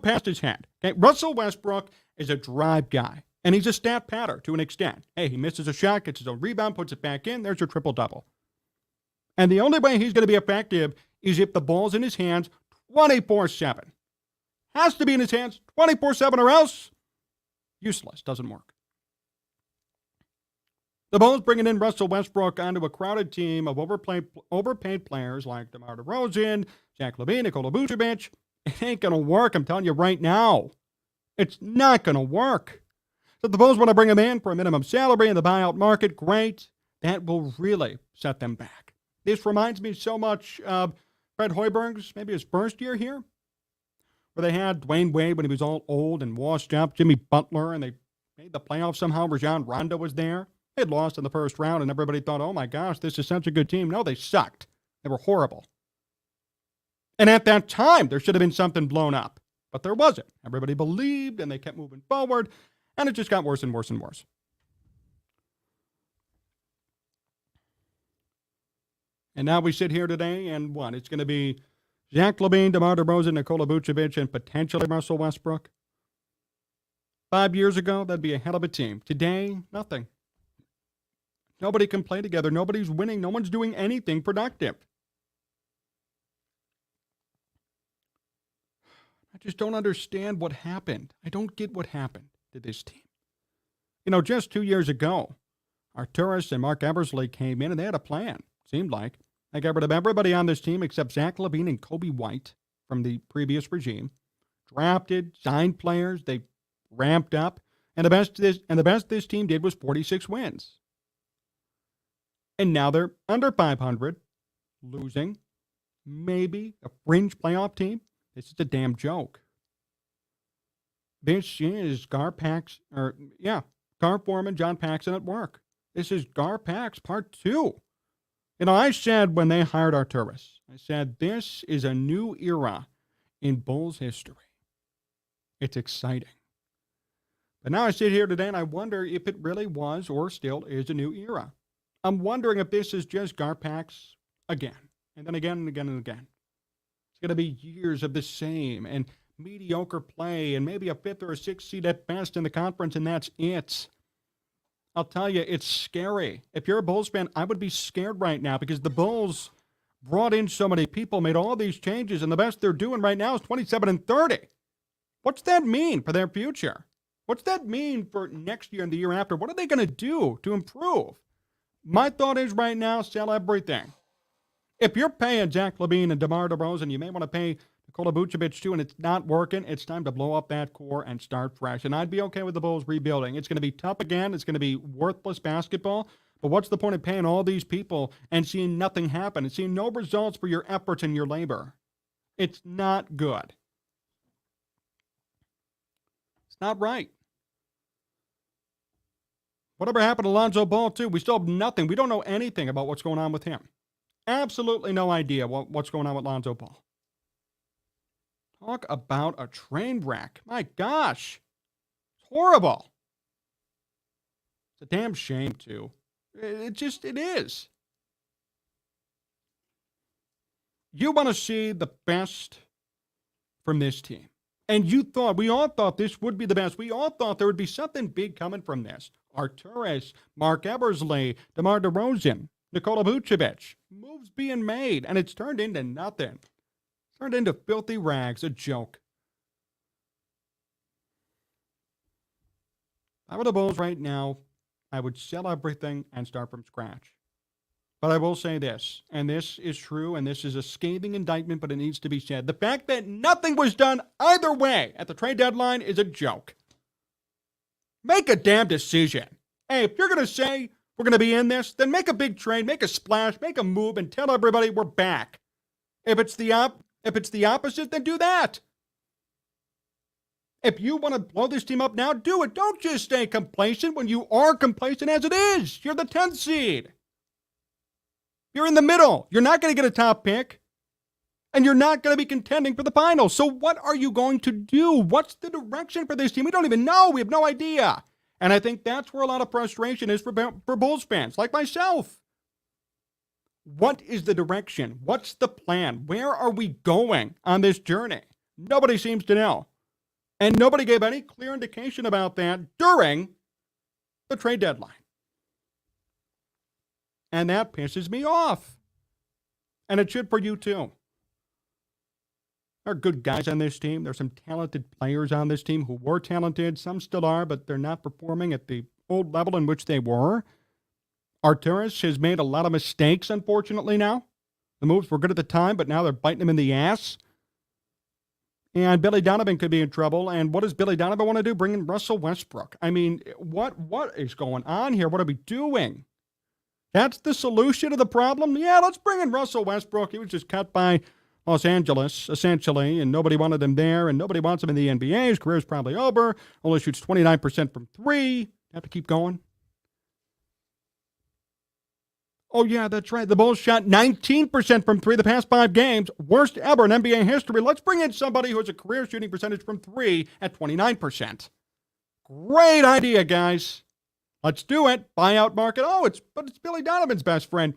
[SPEAKER 1] past his head. Okay? Russell Westbrook is a drive guy, and he's a stat patter to an extent. Hey, he misses a shot, gets his own rebound, puts it back in. There's your triple-double. And the only way he's going to be effective is if the ball's in his hands 24/7. Has to be in his hands 24/7 or else useless. Doesn't work. The Bulls bringing in Russell Westbrook onto a crowded team of overpaid players like DeMar DeRozan, Zach LaVine, Nikola Vucevic. It ain't going to work, I'm telling you right now. It's not going to work. So if the Bulls want to bring him in for a minimum salary in the buyout market, great. That will really set them back. This reminds me so much of Fred Hoiberg's, maybe his first year here, where they had Dwayne Wade when he was all old and washed up, Jimmy Butler, and they made the playoffs somehow. Rajon Rondo was there. They had lost in the first round, and everybody thought, oh my gosh, this is such a good team. No, they sucked. They were horrible. And at that time, there should have been something blown up. But there wasn't. Everybody believed, and they kept moving forward, and it just got worse and worse and worse. And now we sit here today, and what? It's going to be Zach LaVine, DeMar DeRozan, Nikola Vucevic, and potentially Russell Westbrook. 5 years ago, that'd be a hell of a team. Today, nothing. Nobody can play together. Nobody's winning. No one's doing anything productive. I just don't understand what happened. I don't get what happened to this team. You know, just 2 years ago, Arturas and Mark Eversley came in, and they had a plan, seemed like. They got rid of everybody on this team except Zach LaVine and Kobe White from the previous regime. Drafted, signed players. They ramped up. And the best this team did was 46 wins. And now they're under 500, losing. Maybe a fringe playoff team. This is a damn joke. This is Gar Foreman, John Paxson at work. This is Gar Pax Part 2. You know, I said when they hired Arturas, I said this is a new era in Bulls history. It's exciting. But now I sit here today and I wonder if it really was or still is a new era. I'm wondering if this is just Gar Pax again, and then again and again and again. It's going to be years of the same and mediocre play and maybe a 5th or a 6th seed at best in the conference, and that's it. I'll tell you, it's scary. If you're a Bulls fan, I would be scared right now because the Bulls brought in so many people, made all these changes, and the best they're doing right now is 27-30. What's that mean for their future? What's that mean for next year and the year after? What are they going to do to improve? My thought is right now, sell everything. If you're paying Zach LaVine and DeMar DeRozan, you may want to pay Nikola Vucevic too, and it's not working. It's time to blow up that core and start fresh. And I'd be okay with the Bulls rebuilding. It's going to be tough again. It's going to be worthless basketball. But what's the point of paying all these people and seeing nothing happen and seeing no results for your efforts and your labor? It's not good. It's not right. Whatever happened to Lonzo Ball, too? We still have nothing. We don't know anything about what's going on with him. Absolutely no idea what's going on with Lonzo Ball. Talk about a train wreck. My gosh. It's horrible. It's a damn shame, too. It is. You want to see the best from this team. And we all thought this would be the best. We all thought there would be something big coming from this. Arturas, Mark Eversley, DeMar DeRozan, Nikola Vucevic. Moves being made, and it's turned into nothing. It's turned into filthy rags, a joke. If I were the Bulls right now, I would sell everything and start from scratch. But I will say this, and this is true, and this is a scathing indictment, but it needs to be said. The fact that nothing was done either way at the trade deadline is a joke. Make a damn decision. Hey, if you're going to say we're going to be in this, then make a big trade, make a splash, make a move, and tell everybody we're back. If it's the opposite, then do that. If you want to blow this team up now, do it. Don't just stay complacent when you are complacent as it is. You're the 10th seed. You're in the middle. You're not going to get a top pick. And you're not going to be contending for the finals. So what are you going to do? What's the direction for this team? We don't even know. We have no idea. And I think that's where a lot of frustration is for Bulls fans, like myself. What is the direction? What's the plan? Where are we going on this journey? Nobody seems to know. And nobody gave any clear indication about that during the trade deadline. And that pisses me off. And it should for you too. There are good guys on this team. There's some talented players on this team who were talented. Some still are, but they're not performing at the old level in which they were. Arturas has made a lot of mistakes, unfortunately, now. The moves were good at the time, but now they're biting him in the ass. And Billy Donovan could be in trouble. And what does Billy Donovan want to do? Bring in Russell Westbrook. I mean, what is going on here? What are we doing? That's the solution to the problem? Yeah, let's bring in Russell Westbrook. He was just cut by Los Angeles, essentially, and nobody wanted him there, and nobody wants him in the NBA. His career's probably over. Only shoots 29% from three. Have to keep going. Oh, yeah, that's right. The Bulls shot 19% from three the past 5 games. Worst ever in NBA history. Let's bring in somebody who has a career shooting percentage from three at 29%. Great idea, guys. Let's do it. Buyout market. But it's Billy Donovan's best friend.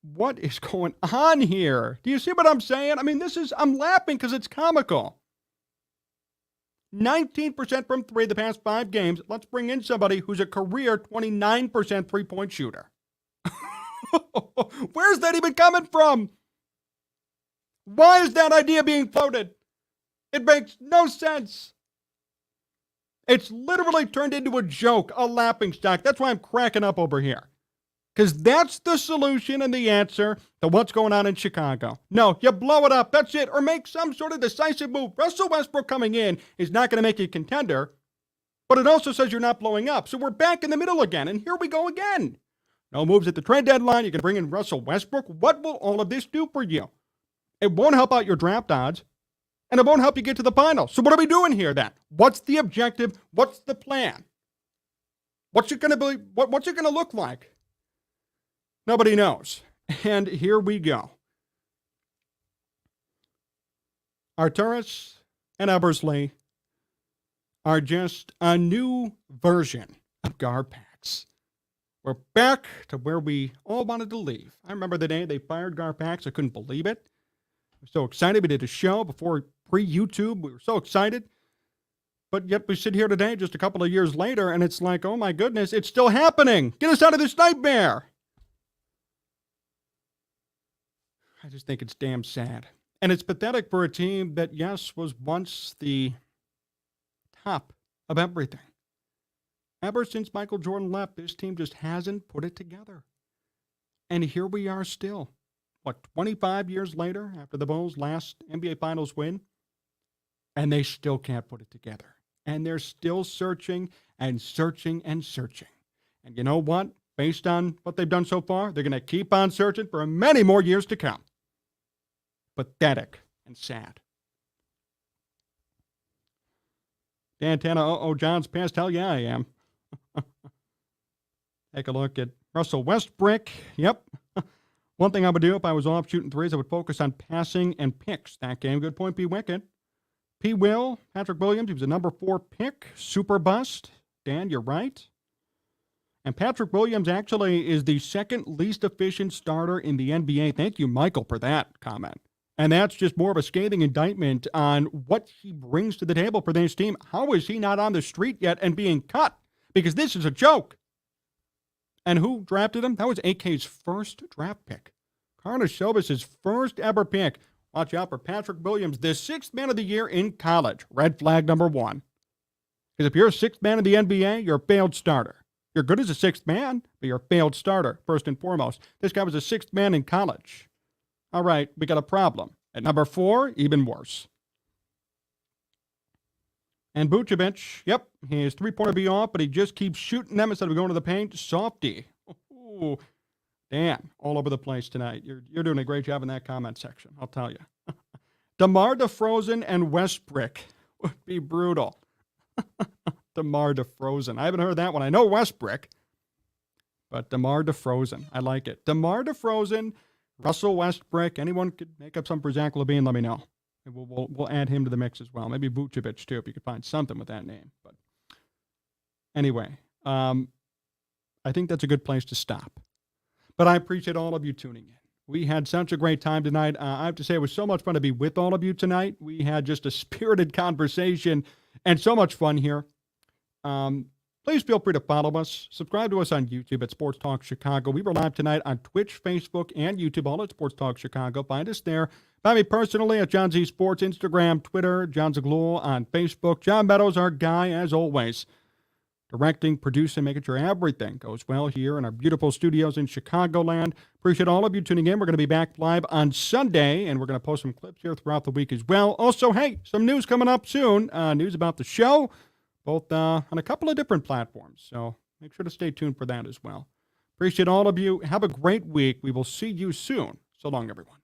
[SPEAKER 1] What is going on here? Do you see what I'm saying? I mean, I'm laughing because it's comical. 19% from three the past 5 games. Let's bring in somebody who's a career 29% three-point shooter. Where's that even coming from? Why is that idea being floated? It makes no sense. It's literally turned into a joke, a laughingstock. That's why I'm cracking up over here. Because that's the solution and the answer to what's going on in Chicago. No, you blow it up. That's it. Or make some sort of decisive move. Russell Westbrook coming in is not going to make you a contender. But it also says you're not blowing up. So we're back in the middle again. And here we go again. No moves at the trade deadline. You're going to bring in Russell Westbrook. What will all of this do for you? It won't help out your draft odds. And it won't help you get to the finals. So what are we doing here then? What's the objective? What's the plan? What's it going to be? What's it going to look like? Nobody knows. And here we go. Arturas and Eversley are just a new version of Garpax. We're back to where we all wanted to leave. I remember the day they fired Garpax. I couldn't believe it. I was so excited. We did a show before pre-YouTube. We were so excited. But yet we sit here today just a couple of years later, and it's like, oh my goodness, it's still happening. Get us out of this nightmare. I just think it's damn sad. And it's pathetic for a team that, yes, was once the top of everything. Ever since Michael Jordan left, this team just hasn't put it together. And here we are still. 25 years later after the Bulls' last NBA Finals win? And they still can't put it together. And they're still searching and searching and searching. And you know what? Based on what they've done so far, they're going to keep on searching for many more years to come. Pathetic and sad. Dan Tanner, John's pissed. Hell yeah, I am. Take a look at Russell Westbrook. Yep. One thing I would do if I was off shooting threes, I would focus on passing and picks that game. Good point, P. Wicked. P. Will, Patrick Williams, he was a number 4 pick. Super bust. Dan, you're right. And Patrick Williams actually is the second least efficient starter in the NBA. Thank you, Michael, for that comment. And that's just more of a scathing indictment on what he brings to the table for this team. How is he not on the street yet and being cut? Because this is a joke. And who drafted him? That was AK's first draft pick. Karnisovas' first ever pick. Watch out for Patrick Williams, the 6th man of the year in college. Red flag number 1. Because if you're a 6th man in the NBA, you're a failed starter. You're good as a 6th man, but you're a failed starter, first and foremost. This guy was a 6th man in college. All right, we got a problem. At number 4, even worse. And Vucevic, yep, his 3-pointer be off, but he just keeps shooting them instead of going to the paint. Softy. Ooh, Dan, all over the place tonight. You're doing a great job in that comment section, I'll tell you. DeMar DeRozan and Westbrook would be brutal. DeMar DeRozan. I haven't heard that one. I know Westbrook, but DeMar DeRozan. I like it. DeMar DeRozan, Russell Westbrook. Anyone could make up some for Zach LaVine, let me know. And we'll add him to the mix as well. Maybe Vucevic, too, if you could find something with that name. But anyway, I think that's a good place to stop. But I appreciate all of you tuning in. We had such a great time tonight. I have to say it was so much fun to be with all of you tonight. We had just a spirited conversation and so much fun here. Please feel free to follow us. Subscribe to us on YouTube at Sports Talk Chicago. We were live tonight on Twitch, Facebook, and YouTube, all at Sports Talk Chicago. Find us there. Find me personally at John Z Sports, Instagram, Twitter, Jon Zaghloul on Facebook. John Meadows, our guy, as always. Directing, producing, making sure everything goes well here in our beautiful studios in Chicagoland. Appreciate all of you tuning in. We're going to be back live on Sunday, and we're going to post some clips here throughout the week as well. Also, hey, some news coming up soon. News about the show, both on a couple of different platforms. So make sure to stay tuned for that as well. Appreciate all of you. Have a great week. We will see you soon. So long, everyone.